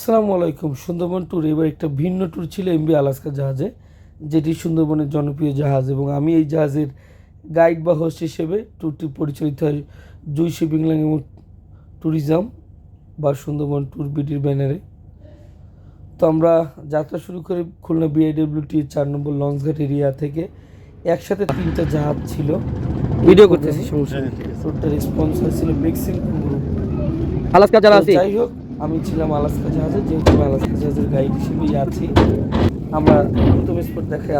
আসসালামু আলাইকুম। সুন্দরবন ট্যুর এবার একটা ভিন্ন ট্যুর ছিল এমভি আলাস্কা জাহাজে, যেটি সুন্দরবনের জনপ্রিয় জাহাজ, এবং আমি এই জাহাজের গাইড বা হোস্ট হিসেবে ট্যুরটি পরিচালিত হয় জুই শিপিং লাইন এবং ট্যুরিজম বা সুন্দরবন ট্যুর বিডির ব্যানারে। তো আমরা যাত্রা শুরু করি খুলনা বিআইডব্লিউটি 4 নম্বর লঞ্চঘাট এরিয়া থেকে। একসাথে 3টা জাহাজ ছিল, ভিডিও করতেছি, সমস্যা নেই। ট্যুরটার স্পন্সর ছিল মেক্সিম গ্রুপ। আলাস্কা যারা আছে, যাই হোক, আমি ছিলাম আলাস্কা জাহাজে, যেহেতু আমি আলাস্কা জাহাজের গাইড হিসেবেই আছি। আমরা প্রথম স্পট দেখাই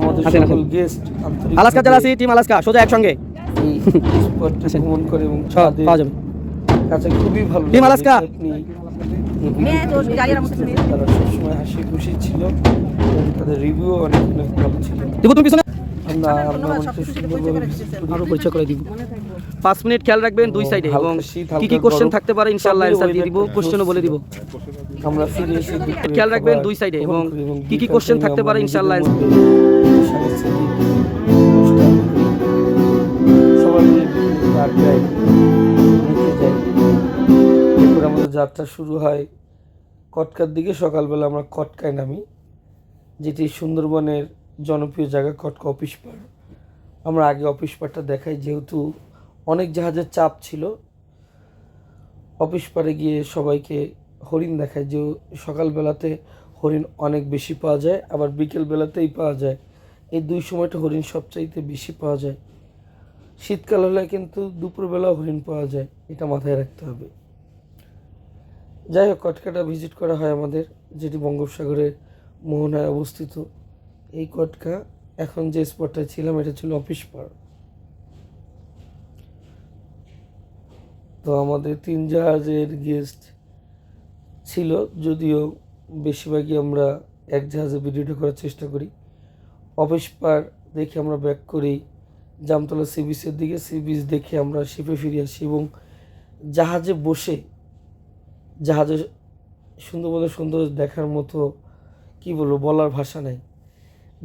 আমাদের সকল গেস্ট আলাস্কা যারা আছে টিম আলাস্কা সোজা একসঙ্গে এই স্পটটা ভ্রমণ করে এবং তাদের পাওয়া যাবে। কাছে খুবই ভালো টিম আলাস্কা। আপনি তারা সবসময় হাসি খুশি ছিল এবং তাদের রিভিউ অনেক অনেক ভালো ছিল। দিব তুমি পিছনে আমরা আমাদেরকে সুন্দরভাবে আরো পরিচয় করে দিব। 5 মিনিট খেয়াল রাখবেন দুই সাইডে, এবং কি কি কোশ্চেন থাকতে পারে ইনশাআল্লাহ অ্যানসার দিয়ে দিব, কোশ্চেনও বলে দিব। আমরা ফিরে এসে খেয়াল রাখবেন দুই সাইডে, এবং কি কি কোশ্চেন থাকতে পারে ইনশাআল্লাহ সবাই মিলে আড্ডায় নিতে যাই। এরপর আমাদের যাত্রা শুরু হয় কটকার দিকে। সকালবেলা আমরা কটকায় নামি, যেটি সুন্দরবনের জনপ্রিয় জায়গা কটকা অফিস পাড়। আমরা আগে অফিস পাড়টা দেখাই, যেহেতু অনেক জাহাজের চাপ ছিল। অফিস পাড়ে গিয়ে সবাইকে হরিণ দেখায়, যে সকালবেলাতে হরিণ অনেক বেশি পাওয়া যায়, আবার বিকেল বেলাতেই পাওয়া যায়। এই দুই সময়টা হরিণ সবচাইতে বেশি পাওয়া যায়। শীতকাল হলে কিন্তু দুপুরবেলাও হরিণ পাওয়া যায়, এটা মাথায় রাখতে হবে। যাই হোক, কটকাটা ভিজিট করা হয় আমাদের, যেটি বঙ্গোপসাগরের মোহনায় অবস্থিত। এই কটকা এখন যে স্পটটায় ছিলাম এটা ছিল অফিস পাড়। তো আমাদের 3 জাহাজের গেস্ট ছিল, যদিও বেশিরভাগই আমরা এক জাহাজে ভিডিওটা করার চেষ্টা করি। অফিস পাড় দেখে আমরা ব্যাক করি জামতলা সি বিচের দিকে। সি বিচ দেখে আমরা শিপে ফিরে আসি, এবং জাহাজে বসে জাহাজের সুন্দরবনের সৌন্দর্য দেখার মতো কি বলবো, বলার ভাষা নেই।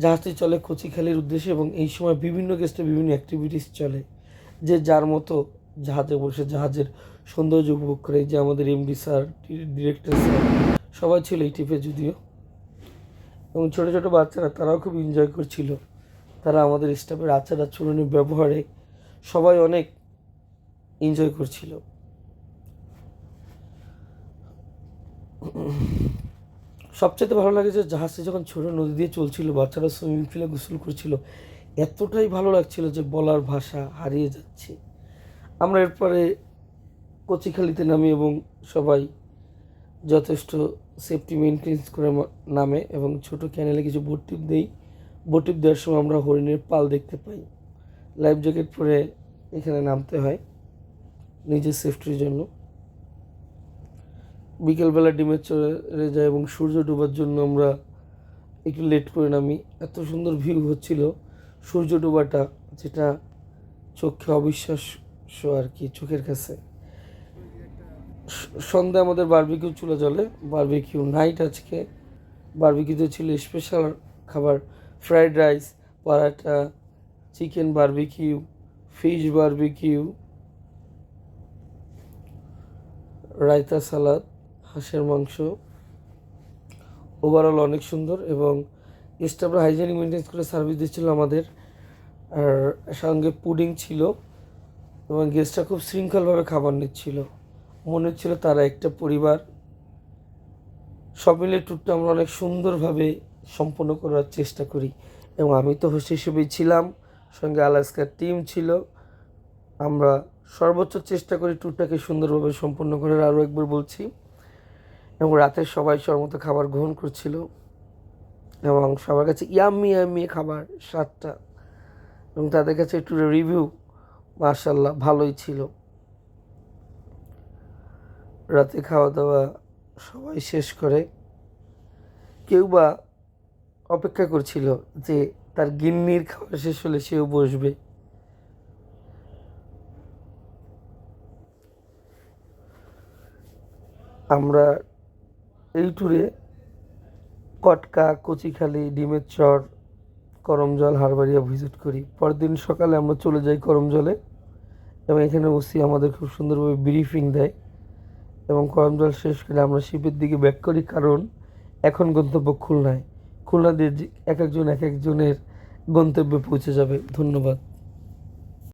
জাহাজটি চলে কচিখালির উদ্দেশ্যে, এবং এই সময় বিভিন্ন গেস্টে বিভিন্ন অ্যাক্টিভিটিস চলে, যে যার মতো জাহাজে বসে জাহাজের সৌন্দর্য উপভোগ করে। যে আমাদের এমডি স্যার, ডিরেক্টর স্যার সবাই ছিল এই ট্রিপে যদিও, এবং ছোটো ছোটো বাচ্চারা তারাও খুব এনজয় করছিল। তারা আমাদের স্টাফের আচার আচরণের ব্যবহারে সবাই অনেক এনজয় করছিল। সবচেয়ে ভালো লাগে যে জাহাজটি যখন ছোট নদী দিয়ে চলছিল, বাচ্চারা সুইমিং পুলে গোসল করছিল, এতটাই ভালো লাগছিল যে বলার ভাষা হারিয়ে যাচ্ছে। আমরা এরপরে কচিখালিতে নামি, এবং সবাই যথেষ্ট সেফটি মেনটেন্স করে নামে, এবং ছোট ক্যানেলে কিছু বোট টিপ দেই। বোট টিপ দেওয়ার সময় আমরা হরিণের পাল দেখতে পাই। লাইফ জ্যাকেট পরে এখানে নামতে হয় নিজের সেফটির জন্য। বিকেলবেলা ডিমের চড়ে যায়, এবং সূর্য ডোবার জন্য আমরা একটু লেট করে নামি। এত সুন্দর ভিউ হচ্ছিল সূর্য ডোবাটা, যেটা চোখে অবিশ্বাস্য আর কি, চোখের কাছে। সন্ধ্যায় আমাদের বারবিকিউ চুলা জ্বলে, বারবিকিউ নাইট আজকে। বারবিকিউতে ছিল স্পেশাল খাবার, fried rice, paratha, chicken barbecue, fish barbecue, raita, salad, হাঁসের মাংস। ওভারঅল অনেক সুন্দর, এবং স্টাফরা হাইজেনিক মেনটেন করে সার্ভিস দিচ্ছিল আমাদের। আর সঙ্গে পুডিং ছিল, এবং গেস্টরা খুব শৃঙ্খলভাবে খাবার নিচ্ছিল। মনে হচ্ছিল তারা একটা পরিবার। সব মিলে ট্যুরটা আমরা অনেক সুন্দরভাবে সম্পন্ন করার চেষ্টা করি, এবং আমি তো হোস্ট হিসেবেই ছিলাম, সঙ্গে আলাস্কার টিম ছিল। আমরা সর্বোচ্চ চেষ্টা করি ট্যুরটাকে সুন্দরভাবে সম্পন্ন করার। আরও একবার বলছি, এবং রাতে সবাই সবার মতো খাবার গ্রহণ করছিল, এবং সবার কাছে ইয়াম্মি ইয়াম্মি খাবার স্বাদটা, এবং তাদের কাছে একটু রিভিউ মাশাআল্লাহ ভালোই ছিল। রাতে খাওয়া দাওয়া সবাই শেষ করে, কেউ বা অপেক্ষা করছিল যে তার গিন্নির খাওয়া শেষ হলে সেও বসবে। আমরা এই ট্যুরে কটকা, কচিখালি, ডিমের চর, করমজল, হারবাড়িয়া ভিজিট করি। পরদিন সকালে আমরা চলে যাই করমজলে, এবং এখানে বসি আমাদের খুব সুন্দরভাবে ব্রিফিং দেয়, এবং গরম জল শেষ করে আমরা শিপের দিকে ব্যাক করি, কারণ এখন গন্তব্য খুলনায়। খুলনা দিয়ে এক একজনের গন্তব্যে পৌঁছে যাবে। ধন্যবাদ।